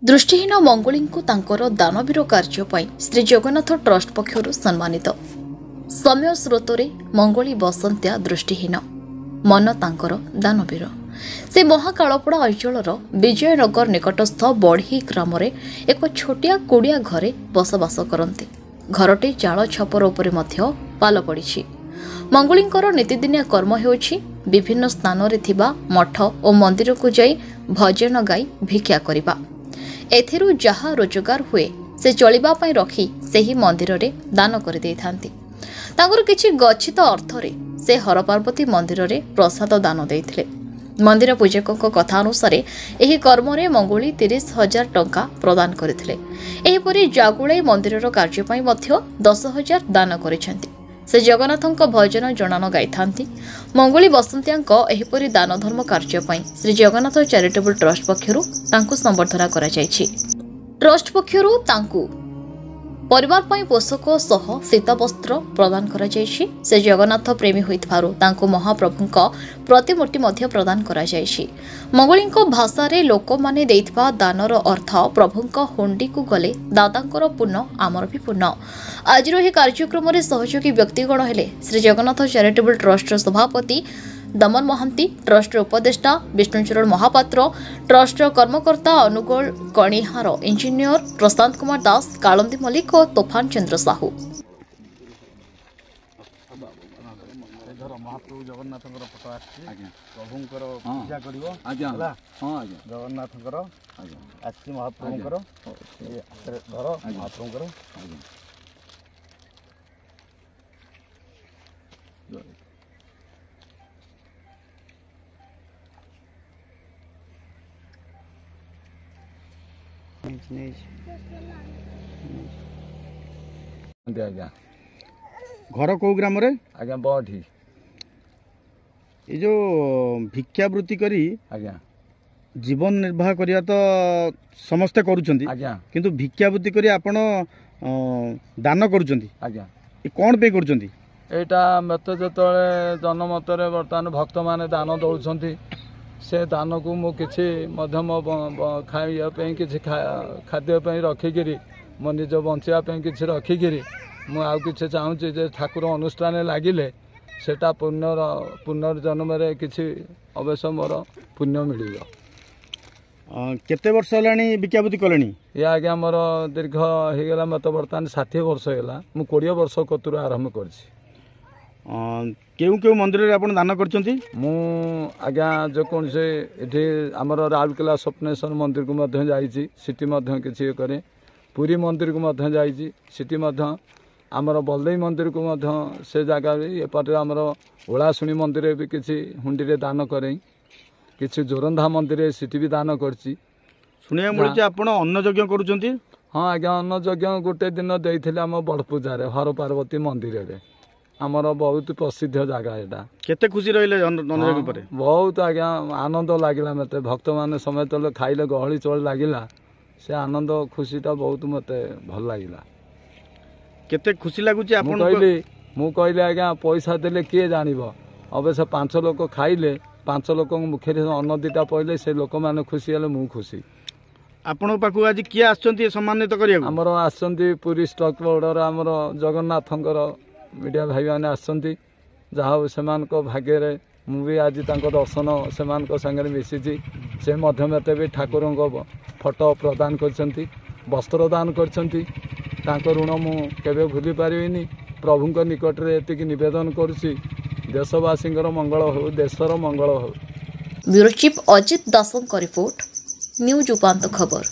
दृष्टिहीन मंगुली दानवीर कार्य श्री जगन्नाथ ट्रस्ट पक्षर सम्मानित समय स्रोत मंगुली बसंतिया दृष्टिहीन मन तांकर दानवीर से महाकालपड़ा अंचल विजयनगर निकटस्थ बढ़ी ग्राम एक छोटिया कुड़िया घरे बसवास करते घरटी चाल छपर उपरे मध्य पाल पड़ी मंगुलींकर नीतिदिनिया कर्म होउछि विभिन्न स्थान रे थिबा मठ और मंदिर को जाई भजन गाई भिक्षा करिबा एथिरु जहा रोजगार हुए से चलिबा पई रखी सेही मंदिर रे दान कर देई थांती तांगर किछि गच्छित अर्थ रे से हरपार्वती मंदिर रे प्रसाद दान देइथिले मंदिर पूजकक कथा अनुसार एही कर्म रे मंगुली 30,000 टंका प्रदान करथिले एहीपरि जागुळाई मंदिरर कार्य पई मध्य 10,000 दान करिसेंती से जगन्नाथक भजन जनान गाई थांती मंगुली बसंतियांक एहीपरि दान धर्म कार्य पई श्री जगन्नाथ चैरिटेबल ट्रस्ट पक्षरु तांकु संबर्धना करा जायछि ट्रस्ट पक्षरु तांकु परिवार पई पोषक सह शीत वस्त्र प्रदान करा जायछि से जगन्नाथ प्रेमी होइथारु तांकु महाप्रभुक प्रतिमूर्ति मध्य प्रदान करा जायछि मंगुलींक भाषा रे लोक माने देइथबा दानर अर्थ प्रभुंक हुंडी को गले दादांकर पुण्य आमर भी पुण्य आज रो हे कार्यक्रम रे सहयोगी व्यक्तिगण हेले श्री जगन्नाथ चैरिटेबल ट्रस्ट सभापति दमन महांती ट्रस्ट उपदेष्टा विष्णुचरण महापात्र ट्रस्ट कर्मकर्ता अनुगोल कणिहार इंजीनियर प्रशांत कुमार दास कालंदी मल्लिक और तोफान चंद्र साहू महाप्रभु जगन्नाथ फोटो प्रभुंकर पूजा कर जगन्नाथ महाप्रभुंकर महाप्रभुंकर घर को ग्राम रे आज्ञा बढ़ी ये जो भिक्षावृत्ति करी आज्ञा जीवन निर्वाह करिया तो समस्ते करूछंती आज्ञा किंतु भिक्षावृत्ति करी आपण दान करूछंती आज्ञा ये कोन पे करूछंती एटा मत जतले जनमतरे वर्तमान भक्त माने दान दउछंती से दान को मु किछि मध्यम खाइया पे किछि खाद्य पे रखिकिरी मो निज बंचिया पे किछि रखिकिरी मु आउ किछि चाहूछि जे ठाकुर अनुष्ठान लागिले सेटा पुनर्जन्म रे किछि अवश्य मोर पुण्य मिलियो केते वर्ष लानी भिक्षावृत्ति कलेनी या आज्ञा मोर दीर्घ हे गेला मत वर्तमान 60 वर्ष होला मु 20 वर्ष कतुर आरंभ करछि केउ केउ मंदिर रे आपण दान करछंती मु आज्ञा जो कोन से एठी हमर राउरकेला स्वप्नेश्वर मंदिर को मध्य जाईची सिटी मध्य किछि करे पुरी मंदिर को मध्य जाईची सिटी मध्य हमर बलदेई मंदिर को मध्य से जगह ए पटे हमर ओलासुणी मंदिर भी किछि हुंडी रे दान करे किछि जोरंधा मंदिर रे सिटी भी दान करछि सुनिया मिलुछि आपण अन्न यज्ञ करूछंती हां आज्ञा अन्न यज्ञ गोटे दिन देइथिले हम बड़ पूजा रे हर पार्वती मंदिर रे आमर बहुत प्रसिद्ध जगह एटा केते खुशी रहिले अन्न पर बहुत आज्ञा आनंद लागिला मते भक्त माने समय तले खाइले गहली चल लागिला से आनंद खुशीटा बहुत मते भल लागिला केते खुशी लागुची आपण मु कहले आज्ञा पैसा देले के जानिबो अवश्य 5 लोक खाइले 5 लोक मुखे अन्न दिटा पइले से लोक माने खुशी हले मु खुशी आपण पाखु आज किए आछंती सम्मानित करिया हमर आछंती पुरी स्टॉक बोर्डर हमर जगन्नाथंकर मीडिया भाई मैंने आसती जहाँ से भाग्य रे मु भी आज दर्शन से संगे मिसी से मत भी ठाकुर फोटो प्रदान कर वस्त्र दान कर ऋण मु केबे भूली पारिनी प्रभु निकट रे एतिक निवेदन करुछि देशवासी मंगल हो देशर मंगल हो। ब्यूरो चीफ अजित दासों का रिपोर्ट न्यूज उपांत खबर।